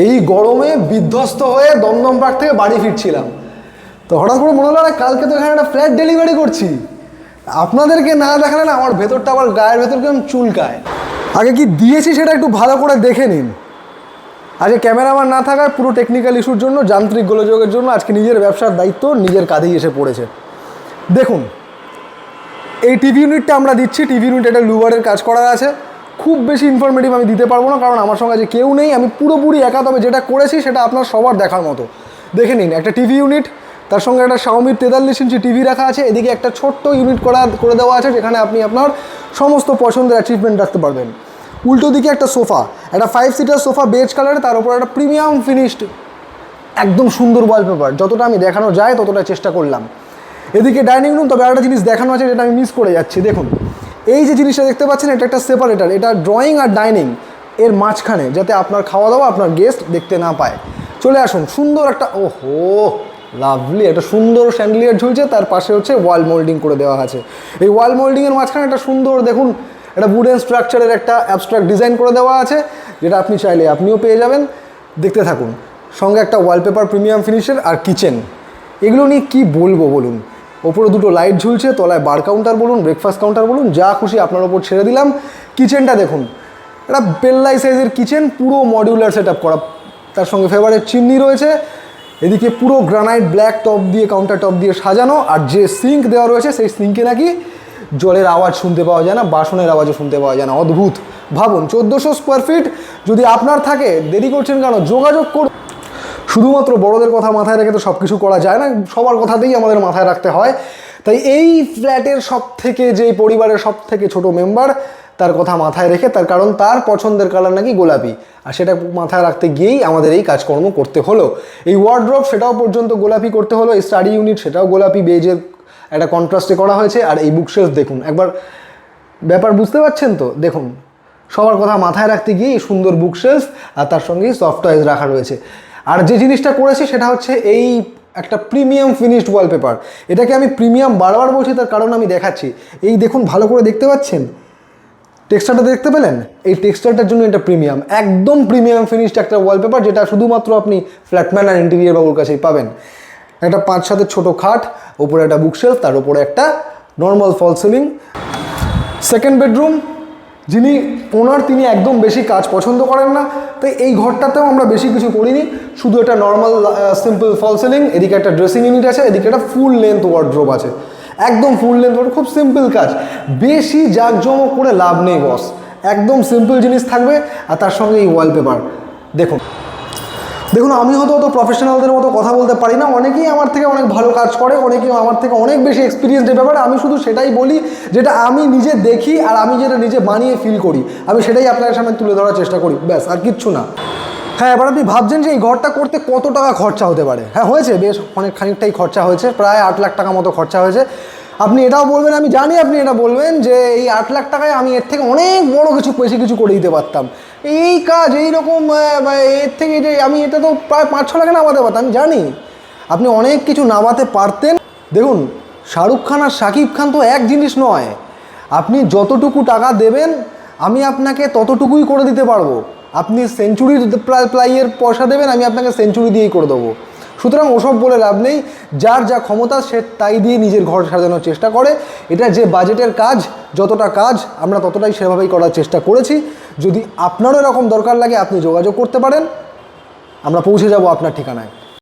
এই গরমে বিধ্বস্ত হয়ে দমদম পার্ক থেকে বাড়ি ফিরছিলাম, তো হঠাৎ করে মনে হলো না কালকে তো এখানে একটা ফ্ল্যাট ডেলিভারি করছি, আপনাদেরকে না দেখালে না আমার ভেতরটা আবার গায়ের ভেতর কেমন চুলকায়। আগে কি দিয়েছি সেটা একটু ভালো করে দেখে নিন। আজকে ক্যামেরাম্যান না থাকায় পুরো টেকনিক্যাল ইস্যুর জন্য, যান্ত্রিক গোলযোগের জন্য আজকে নিজের ব্যবসার দায়িত্ব নিজের কাঁধেই এসে পড়েছে। দেখুন, এই টিভি ইউনিটটা আমরা দিচ্ছি। টিভি ইউনিট এটা লুভারের কাজ করা আছে। খুব বেশি ইনফরমেটিভ আমি দিতে পারবো না, কারণ আমার সঙ্গে আজকে কেউ নেই, আমি পুরোপুরি একা। তবে যেটা করেছি সেটা আপনার সবার দেখার মতো। দেখে নিন, একটা টিভি ইউনিট, তার সঙ্গে একটা শাওমির 43 ইঞ্চি টিভি রাখা আছে। এদিকে একটা ছোট্ট ইউনিট করে দেওয়া আছে, যেখানে আপনি আপনার সমস্ত পছন্দের অ্যাচিভমেন্ট রাখতে পারবেন। উল্টো দিকে একটা সোফা, একটা 5 সিটার সোফা বেজ কালারে, তার উপর একটা প্রিমিয়াম ফিনিশড একদম সুন্দর ওয়ালপেপার। যতটা আমি দেখানো যায় ততটা চেষ্টা করলাম। এদিকে ডাইনিং রুম, তবে একটা জিনিস দেখানো আছে যেটা আমি মিস করে যাচ্ছি। দেখুন, এই যে জিনিসটা দেখতে পাচ্ছেন, এটা একটা সেপারেটার। এটা ড্রয়িং আর ডাইনিং এর মাঝখানে, যাতে আপনার খাওয়া দাওয়া আপনার গেস্ট দেখতে না পায়। চলে আসুন, সুন্দর একটা, ওহো লাভলি, একটা সুন্দর স্যান্ডেলিয়ার ঝুলছে, তার পাশে হচ্ছে ওয়াল মোল্ডিং করে দেওয়া আছে। এই ওয়াল মোল্ডিংয়ের মাঝখানে একটা সুন্দর, দেখুন, একটা উডেন স্ট্রাকচারের একটা অ্যাবস্ট্রাক্ট ডিজাইন করে দেওয়া আছে, যেটা আপনি চাইলে আপনিও পেয়ে যাবেন। দেখতে থাকুন। সঙ্গে একটা ওয়ালপেপার প্রিমিয়াম ফিনিশের আর কিচেন। এগুলো নিয়ে কী বলবো বলুন। ওপরে দুটো লাইট ঝুলছে, তলায় বার কাউন্টার বলুন, ব্রেকফাস্ট কাউন্টার বলুন, যা খুশি আপনার ওপর ছেড়ে দিলাম। কিচেনটা দেখুন, একটা পেল্লাই সাইজের কিচেন, পুরো মডিউলার সেট আপ করা। তার সঙ্গে ফেভারেট চিমনি রয়েছে। এদিকে পুরো গ্রানাইট ব্ল্যাক টপ দিয়ে, কাউন্টার টপ দিয়ে সাজানো। আর যে সিঙ্ক দেওয়া রয়েছে, সেই সিঙ্কে নাকি জলের আওয়াজ শুনতে পাওয়া যায় না, বাসনের আওয়াজও শুনতে পাওয়া যায় না। অদ্ভুত। ভাবুন, 1400 স্কোয়ার ফিট যদি আপনার থাকে, দেরি করছেন কেন? যোগাযোগ করুন। শুধুমাত্র বড়দের কথা মাথায় রেখে তো সব কিছু করা যায় না, সবার কথাতেই আমাদের মাথায় রাখতে হয়। তাই এই ফ্ল্যাটের সব থেকে, যে পরিবারের সব থেকে ছোটো মেম্বার, তার কথা মাথায় রেখে, তার কারণ তার পছন্দের কালার নাকি গোলাপি, আর সেটা মাথায় রাখতে গিয়েই আমাদের এই কাজকর্ম করতে হলো। এই ওয়ার্ড্রপ, সেটাও পর্যন্ত গোলাপি করতে হলো। এই স্টাডি ইউনিট, সেটাও গোলাপি বেজের একটা কন্ট্রাস্টে করা হয়েছে। আর এই বুকশেলফ দেখুন একবার, ব্যাপার বুঝতে পারছেন তো? দেখুন, সবার কথা মাথায় রাখতে গিয়ে সুন্দর বুকশেলফ, আর তার সঙ্গেই সফট টয়েস রাখা রয়েছে। আর যে জিনিসটা করেছি সেটা হচ্ছে এই একটা প্রিমিয়াম ফিনিশড ওয়ালপেপার। এটাকে আমি প্রিমিয়াম বারবার বলছি, তার কারণ আমি দেখাচ্ছি। এই দেখুন, ভালো করে দেখতে পাচ্ছেন টেক্সচারটা, দেখতে পেলেন? এই টেক্সচারটার জন্য এটা প্রিমিয়াম, একদম প্রিমিয়াম ফিনিশড একটা ওয়ালপেপার, যেটা শুধুমাত্র আপনি ফ্ল্যাটম্যান আর ইন্টেরিয়ার বাবুর কাছেই পাবেন। একটা 5-7 ছোটো খাট, ওপরে একটা বুকশেলফ, তার উপরে একটা নর্মাল ফল সিলিং। সেকেন্ড বেডরুম, যিনি ওনার, তিনি একদম বেশি কাজ পছন্দ করেন না, তাই এই ঘরটাতেও আমরা বেশি কিছু করিনি। শুধু একটা নর্মাল সিম্পল ফল সিলিং, এদিকে একটা ড্রেসিং ইউনিট আছে, এদিকে একটা ফুল লেন্থ ওয়ার্ড্রোব আছে, একদম ফুল লেন্থ ওয়ার্ড্রোব। খুব সিম্পল কাজ, বেশি জাঁকজমক করে লাভ নেই বস। একদম সিম্পল জিনিস থাকবে, আর তার সঙ্গে এই ওয়ালপেপার। দেখুন, আমি হয়তো অত প্রফেশনালদের মতো কথা বলতে পারি না, অনেকেই আমার থেকে অনেক ভালো কাজ করে, অনেকেই আমার থেকে অনেক বেশি এক্সপিরিয়েন্স এই ব্যাপারে। আমি শুধু সেটাই বলি যেটা আমি নিজে দেখি, আর আমি যেটা নিজে বানিয়ে ফিল করি, আমি সেটাই আপনাদের সামনে তুলে ধরার চেষ্টা করি, ব্যাস, আর কিচ্ছু না। হ্যাঁ, এবার আপনি ভাবছেন যে এই ঘরটা করতে কত টাকা খরচা হতে পারে। হ্যাঁ, হয়েছে, বেশ অনেক খানিকটাই খরচা হয়েছে, প্রায় 8 লাখ টাকা মতো খরচা হয়েছে। আপনি এটাও বলবেন, আমি জানি আপনি এটা বলবেন যে এই 8 লাখ টাকায় আমি এর থেকে অনেক বড় কিছু, বেশি কিছু করে দিতে পারতাম। এই কাজ এইরকম, এর থেকে যে আমি এটা তো প্রায় 5-6 লাখে নামাতে পারতাম। আমি জানি আপনি অনেক কিছু নামাতে পারতেন। দেখুন, শাহরুখ খান আর শাকিব খান তো এক জিনিস নয়। আপনি যতটুকু টাকা দেবেন, আমি আপনাকে ততটুকুই করে দিতে পারবো। আপনি সেঞ্চুরির প্লাইয়ের পয়সা দেবেন, আমি আপনাকে সেঞ্চুরি দিয়েই করে দেবো। সুতরাং ওসব বলে লাভ নেই। যার যা ক্ষমতা সে তাই দিয়ে নিজের ঘর সাজানোর চেষ্টা করে। এটা যে বাজেটের কাজ, যতটা কাজ আমরা ততটাই সেভাবেই করার চেষ্টা করেছি। যদি আপনারও এরকম দরকার লাগে, আপনি যোগাযোগ করতে পারেন, আমরা পৌঁছে যাব আপনার ঠিকানায়।